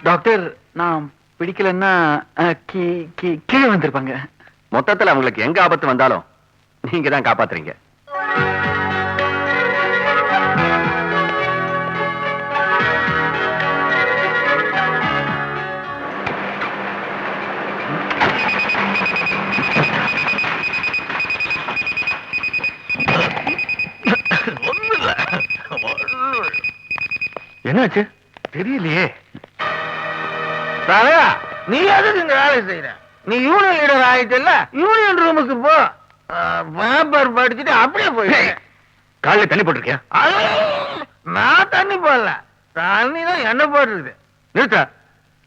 Doctor, நான் பிடிக்கலன்னா கீழே வந்திருப்பாங்க. மொத்தத்துல அவங்களுக்கு எங்க ஆபத்து வந்தாலும் நீங்க தான் காப்பாத்துறீங்க. என்னாச்சு தெரியலையே. நீ எதுக்கு இந்த வேலை செய்யற? நீ யூனியன் லீடர் ஆயிட்டல, யூனியன் ரூமுக்கு போ. பேப்பர் படிச்சுட்டு அப்படியே போய் காலையில தண்ணி போட்டிருக்கியா? நான் தண்ணி போடல, தண்ணி தான் என்ன போட்டுருக்குது. நிறுத்தா.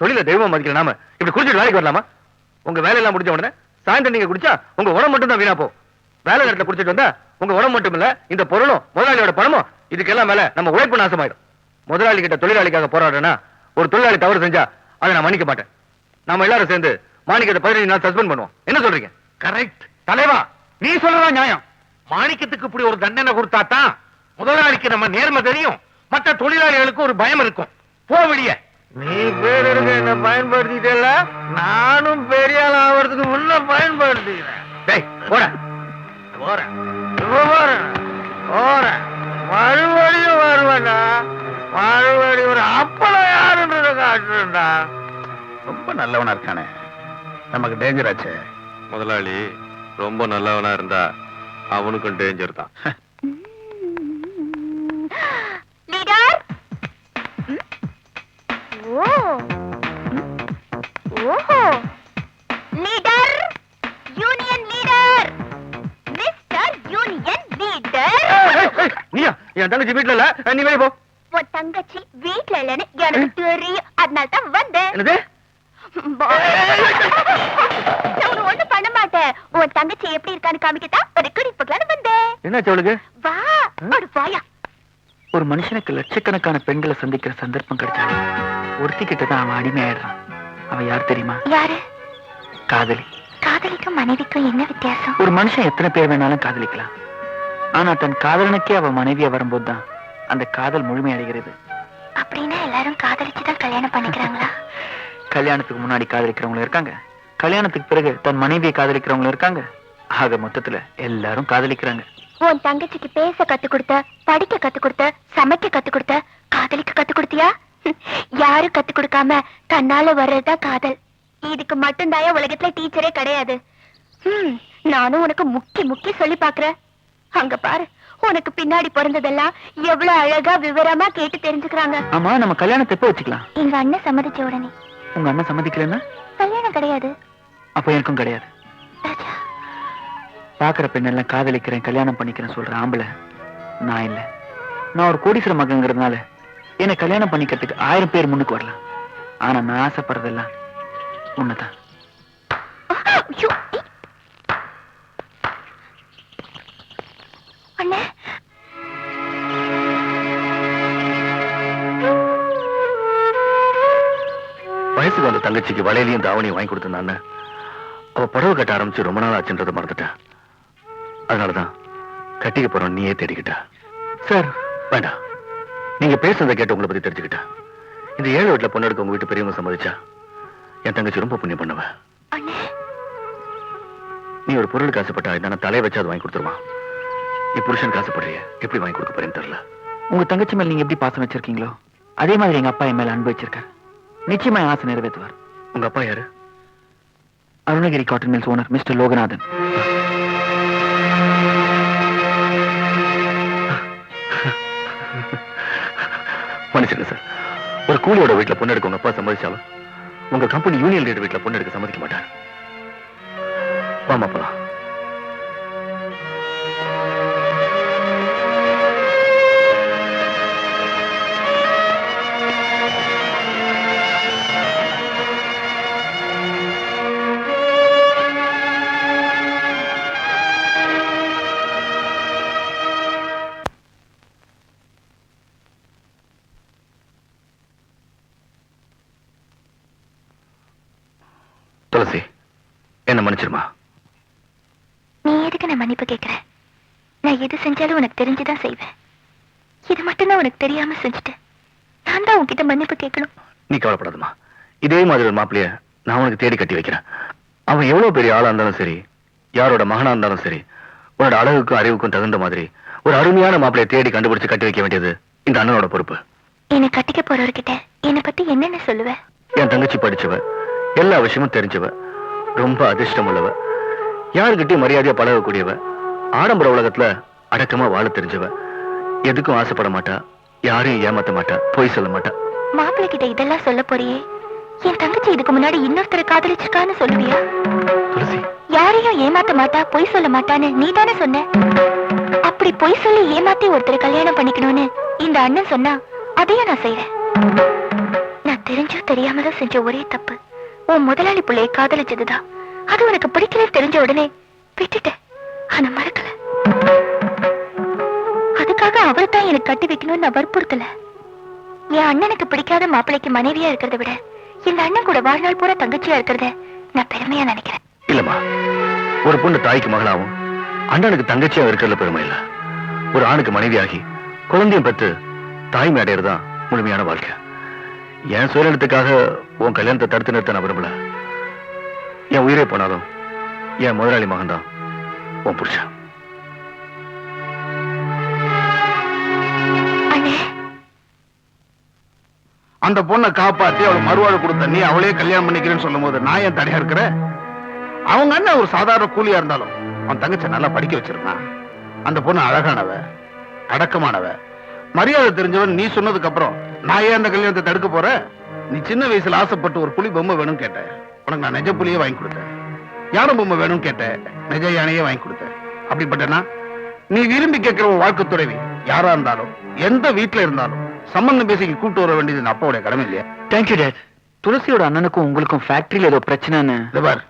தொழில தெய்வம் மதிக்கல நாம இப்படி குடிச்சிட்டு வேலைக்கு வரலாமா? உங்க வேலையெல்லாம் முடிஞ்ச உடனே சாயந்தரம் நீங்க குடிச்சா உங்க உடம்பு மட்டும் தான் வீணா போ. வேலை நேரத்துல குடிச்சிட்டு வந்தா உங்க உடம்பு மட்டும் இல்ல, இந்த பொருளும் முதலாளியோட பணமும் இதுக்கெல்லாம் மேல நம்ம உழைப்பு நாசமாயிடும். முதலாளி கிட்ட தொழிலாளிக்காக போராடுறேன்னா ஒரு தொழிலாளி தவறு செஞ்சா அதை நான் மன்னிக்க மாட்டேன். நாம எல்லாரும் சேர்ந்து மாணிக்கத்தை 15 நாள் சஸ்பெண்ட் பண்ணுவோம். என்ன சொல்றீங்க? கரெக்ட் தலைவா, நீ சொல்றதா நியாயம். மாணிக்கத்துக்கு இப்படி ஒரு தண்டனை கொடுத்தா தான் முதலாளிக்கு நம்ம நேர்மை தெரியும், மற்ற தொழிலாளிகளுக்கு ஒரு பயம் இருக்கும். போ வெளியே. நீ பேர் எடுக்க என்ன பயன்படுத்திட்டல, நானும் பெரிய ஆள் ஆகிறதுக்கு முன்ன பயன்படுத்திக்கிறேன். டேய் போட போறேன் போறேன் போறேன், மறுபடியும் வருவேண்டா. மறுபடியும் ஒரு அப்பளம் யாருன்றத காட்டுறா. ரொம்ப நல்லவனா இருக்கானே, நமக்கு டேஞ்சர் ஆச்சு. முதலாளி ரொம்ப நல்லவனா இருந்தா அவனுக்கும் டேஞ்சர் தான். லீடர், ஓஹோ leader, union leader, mister union leader. நீயா? என் தங்கச்சி வீட்டுல இல்ல, நீ வெளியே போ. உன் தங்கச்சி வீட்டுல இல்லன்னு எனக்கு தெரியும், அதனால தான் வந்தேன். என்னது? நான் ஒண்ணு பண்ண மாட்டேன். உன் தங்கச்சி எப்படி இருக்கான்னு காமிக்கத்தான் ஒரு குடிப்புக்கலான்னு வந்தேன். என்னாச்சு அவளுக்கு? வா ஒரு வாயா. ஒரு மனுஷனுக்கு லட்சக்கணக்கான பெண்களை சந்திக்கிற சந்தர்ப்பம் கிடைச்சாலும் ஒருத்தி கிட்ட தான் அவன் அடிமையாயிடுறான். அவன் யார் தெரியுமா? யாரு? காதலி. காதலிக்கும் மனைவிக்கும் என்ன வித்தியாசம்? ஒரு மனுஷன் எத்தனை பேர் வேணாலும் காதலிக்கலாம், ஆனா தன் காதலனுக்கே அவன் மனைவியா வரும்போது தான் அந்த காதல் முழுமையடைகிறது. அப்படின்னா எல்லாரும் காதலிச்சுதான் கல்யாணம் பண்ணிக்கிறாங்களா? கல்யாணத்துக்கு முன்னாடி காதலிக்கிறவங்களும் இருக்காங்க, கல்யாணத்துக்கு பிறகு தன் மனைவியை காதலிக்கிறவங்களும் இருக்காங்க. ஆக மொத்தத்துல எல்லாரும் காதலிக்கிறாங்க. உன் தங்கச்சிக்கு பேச கத்து கொடுத்த, படிக்க கத்து கொடுத்த, சமைக்க கத்து கொடுத்த, காதலிக்க கத்து கொடுத்தியா? யாரும் கத்து கொடுக்காம தன்னால வர்றதுதான் காதல். இதுக்கு மட்டும்தாயா உலகத்துல டீச்சரே கிடையாது. நானும் உனக்கு முக்கி சொல்லி பாக்குறேன். அங்க பாரு, உனக்கு பின்னாடி பிறந்ததெல்லாம் எவ்வளவு அழகா விவரமா கேட்டு தெரிஞ்சுக்கிறாங்க. ஆமா, நம்ம கல்யாணத்தை எப்ப வச்சுக்கலாம்? எங்க அண்ணன் சம்மதிச்ச உடனே. உங்க அண்ணன் சம்மதிக்கலன்னா கல்யாணம் கிடையாது. அப்ப எனக்கும் கிடையாது. பாக்குற பெண்ணெல்லாம் காதலிக்கிறேன், கல்யாணம் பண்ணிக்கிறேன் சொல்ற ஆம்பளை நான் இல்ல. நான் ஒரு கோடீஸ்வர மகங்கிறதுனால என்னை கல்யாணம் பண்ணிக்கிறதுக்கு 1000 பேர் முன்னுக்கு வரலாம். ஆனா நான் ஆசைப்படுறதெல்லாம் உன்னதான். அண்ணே, வயசுக்கு வந்த தங்கச்சிக்கு வளையலையும் தாவணியும் வாங்கி கொடுத்திருந்தான்னு அவ புடவை கட்ட ஆரம்பிச்சு ரொம்ப நாள் ஆச்சுன்றதை மறந்துட்டேன். அதனாலதான் கட்டிக்க போறோம் நீயே தேடிக்கிட்ட. சார் வேண்டாம், நீங்க பேசுறதை கேட்டு உங்களை பத்தி தெரிஞ்சுக்கிட்ட. இந்த 7 வீட்டுல பொண்ணு எடுக்க உங்க வீட்டு பெரியவங்க சம்மதிச்சா என் தங்கச்சி ரொம்ப புண்ணியம் பண்ணுவ. நீ ஒரு பொருளுக்கு ஆசைப்பட்டா என்ன தலையை வச்சு அதை வாங்கி கொடுத்துருவான். நீ புருஷனுக்கு ஆசைப்படுறிய, எப்படி வாங்கி கொடுக்க போறேன்னு தெரியல. உங்க தங்கச்சி மேல நீங்க எப்படி பாசம் வச்சிருக்கீங்களோ அதே மாதிரி எங்க அப்பா என் மேல அன்பு வச்சிருக்காரு. நிச்சயமா என் ஆசை நிறைவேற்றுவார். உங்க அப்பா யாரு? Arunagiri cotton mills owner mister Loganathan. மன்னிச்சிருங்க சார், ஒரு கூலியோட வீட்டுல பொண்ணு எடுக்க உங்க அப்பா சம்மதிச்சாலும் உங்க கம்பெனி யூனியன் லீடர் வீட்டுல பொண்ணு எடுக்க சம்மதிக்க மாட்டார். வாமா போலாம். துளசி, என்ன மன்னிச்சிருமா. நீ எதுக்கு நான் மன்னிப்பு கேட்கிறேன்? நான் எது செஞ்சாலும் உனக்கு தெரிஞ்சுதான் செய்வேன். இது மட்டும்தான் உனக்கு தெரியாம செஞ்சுட்டேன். நான் தான் உன்கிட்ட மன்னிப்பு கேட்கணும். நீ கவலைப்படாதம்மா. இதே மாதிரி ஒரு மாப்பிளைய நான் உனக்கு தேடி கட்டி வைக்கிறேன். அவன் எவ்வளவு பெரிய ஆளா இருந்தாலும் சரி, யாரோட மகனா இருந்தாலும் சரி, உன்னோட அழகுக்கும் அறிவுக்கும் தகுந்த மாதிரி ஒரு அருமையான மாப்பிளைய தேடி கண்டுபிடிச்சு கட்டி வைக்க வேண்டியது இந்த அண்ணனோட பொறுப்பு. என்னை கட்டிக்க போறவர்கிட்ட என்னை பத்தி என்னன்னு சொல்லுவ? என் தங்கச்சி படிச்சவ, எல்லா விஷயமும் தெரிஞ்சவ, ரொம்ப அதிர்ஷ்டம் உள்ளவ, யாருக்கிட்டையும் மரியாதையா பழகக்கூடியவ, ஆடம்பர உலகத்துல அடக்கமா வாழ தெரிஞ்சவ, எதுக்கும் ஆசைப்பட மாட்டா, யாரையும் ஏமாத்த மாட்டா, பொய் சொல்ல மாட்டா. மாப்பிள்ளை கிட்ட இதெல்லாம் சொல்ல போறியே, என் தங்கச்சி இதுக்கு முன்னாடி இன்னொருத்தரை காதலிச்சிருக்கான்னு சொல்லுவியா? துளசி, யாரையும் ஏமாத்த மாட்டா, பொய் சொல்ல மாட்டான்னு நீ தானே சொன்ன. அப்படி பொய் சொல்லி ஏமாத்தி ஒருத்தரை கல்யாணம் பண்ணிக்கணும்னு இந்த அண்ணன் சொன்னா அதையும் நான் செய்யறேன். நான் தெரிஞ்சோ தெரியாமலோ செஞ்ச ஒரே தப்பு உன் முதலாளி பிள்ளையை காதலிச்சதுதான். அது உனக்கு பிடிக்கலன்னு தெரிஞ்ச உடனே விட்டுட்டேன். ஆனா மறக்கல. அதுக்காக அவரை தான் எனக்கு கட்டி வைக்கணும்னு நான் வற்புறுத்தல. என் அண்ணனுக்கு பிடிக்காத மாப்பிள்ளைக்கு மனைவியா இருக்கிறத விட இந்த அண்ணன் கூட வாழ்நாள் பூரா தங்கச்சியா இருக்கிறத நான் பெருமையா நினைக்கிறேன். இல்லம்மா, ஒரு பொண்ணு தாய்க்கு மகளாவும் அண்ணனுக்கு தங்கச்சியா இருக்கிறதுல பெருமை இல்ல. ஒரு ஆணுக்கு மனைவியாகி குழந்தையும் பெற்று தாய்மை அடையறதுதான் முழுமையான வாழ்க்கை. என் சுயநலத்துக்காக உன் கல்யாணத்தை தடுத்து நிறுத்த நான் விரும்பல. என் உயிரே போனாலும் என் முதலாளி மகன் தான் உன் புருஷன். அண்ணே, அந்த பொண்ணை காப்பாத்தி அவள் மறுவாழ்வு கொடுத்த நீ அவளே கல்யாணம் பண்ணிக்கிறேன்னு சொல்லும் போது நான் ஏன் தடையா இருக்கிறேன்? அவங்க அண்ணன் ஒரு சாதாரண கூலியா இருந்தாலும் அவன் தங்கச்சி நல்லா படிக்க வச்சிருந்தான். அந்த பொண்ணு அழகானவ, அடக்கமானவ, மரியாதை தெரிஞ்சவன். நீ சொன்னதுக்கு அப்புறம் நான் ஏன் அந்த கல்யாணத்தை தடுக்க போறேன்? நீ சின்ன வயசுல ஆசைப்பட்டு ஒரு புலி பொம்மை வேணும்னு கேட்ட, உனக்கு நான் நெஜ புலியே வாங்கி கொடுத்தேன். யானை பொம்மை வேணும்னு கேட்ட, நெஜ யானையே வாங்கி கொடுத்தேன். அப்படிப்பட்டனா நீ விரும்பி கேட்கிற ஒரு வாழ்க்கை துறைவி யாரா இருந்தாலும் எந்த வீட்டுல இருந்தாலும் சம்பந்தம் பேசி கூட்டு வர வேண்டியது அப்பாவுடைய கடமை இல்லையா? Thank you date. துளசியோட அண்ணனுக்கும் உங்களுக்கும் ஃபேக்டரியில ஏதோ பிரச்சனைன்னு. பார்,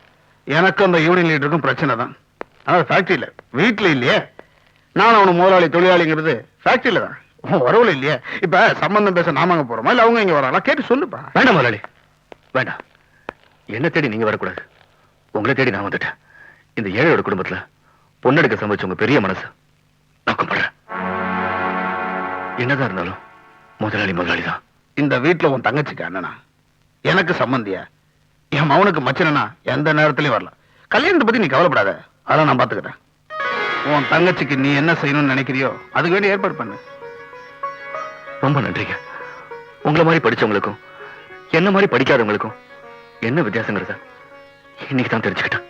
எனக்கும் அந்த யூனியன் லீடருக்கும் பிரச்சனை தான். அதாவது ஃபேக்டரியில, வீட்டுல இல்லையே. நான் அவனு முதலாளி தொழிலாளிங்கிறது ஃபேக்டரியில தான், உறவுல இல்லையே. இப்ப சம்பந்தம் பேச நாம அங்க போறோமா இல்ல அவங்க இங்க வராங்களா கேட்டு சொல்லுப்பா. வேண்டாம் முதலாளி, வேண்டாம். என்ன தேடி நீங்க வரக்கூடாது, உங்களை தேடி நான் வந்துட்டேன். இந்த ஏழையோட குடும்பத்துல பொண்ணெடுக்க சமைச்ச உங்க பெரிய மனசு நான் கும்பிடுறேன். என்னதான் இருந்தாலும் முதலாளி முதலாளி தான். இந்த வீட்டுல உன் தங்கச்சிக்கு அண்ணனா, எனக்கு சம்பந்தியா, என் மவனுக்கு மச்சனா எந்த நேரத்திலயும் வரலாம். கல்யாணத்தை பத்தி நீ கவலைப்படாத, அதெல்லாம் நான் பாத்துக்கிறேன். உன் தங்கச்சிக்கு நீ என்ன செய்யணும்னு நினைக்கிறியோ அதுக்கு வேண்டிய ஏற்பாடு பண்ணு. ரொம்ப நன்றிங்க. உங்களை மாதிரி படிச்சவங்களுக்கும் என்ன மாதிரி படிக்காதவங்களுக்கும் என்ன வித்தியாசங்கிறத இன்னைக்கு தான் தெரிஞ்சுக்கிட்டேன்.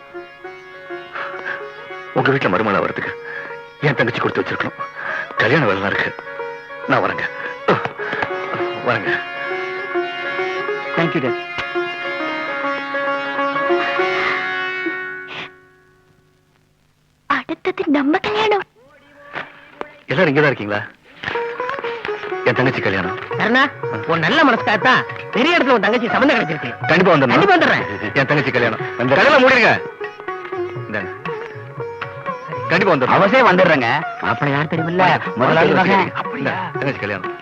உங்க வீட்டுல மருமகளா வரதுக்கு என் தங்கச்சி கொடுத்து வச்சிருக்கணும். கல்யாண வேலை இருக்கு. நான் வரேங்க, வரேங்க. Thank you date. அடுத்தது நம்ம கல்யாணம். எல்லாரும் இங்கதான் இருக்கீங்களா? என் தங்கச்சி கல்யாணம். கருணா, உன் நல்ல மனசுக்காகத்தான் பெரிய இடத்துல உன் தங்கச்சி சம்பந்தம் கிடைச்சிருக்கு. கண்டிப்பா கண்டிப்பா வந்துடுறேன். என் தங்கச்சி கல்யாணம். கல்யாணம் முடியுங்க. இந்தாங்க. கண்டிப்பா வந்துடுறேன். அவசியம் வந்துடுறேங்க. மாப்பிள்ளை யார் தெரியுமில்ல? முதலாளி மகன். இந்தா, தங்கச்சி கல்யாணம்.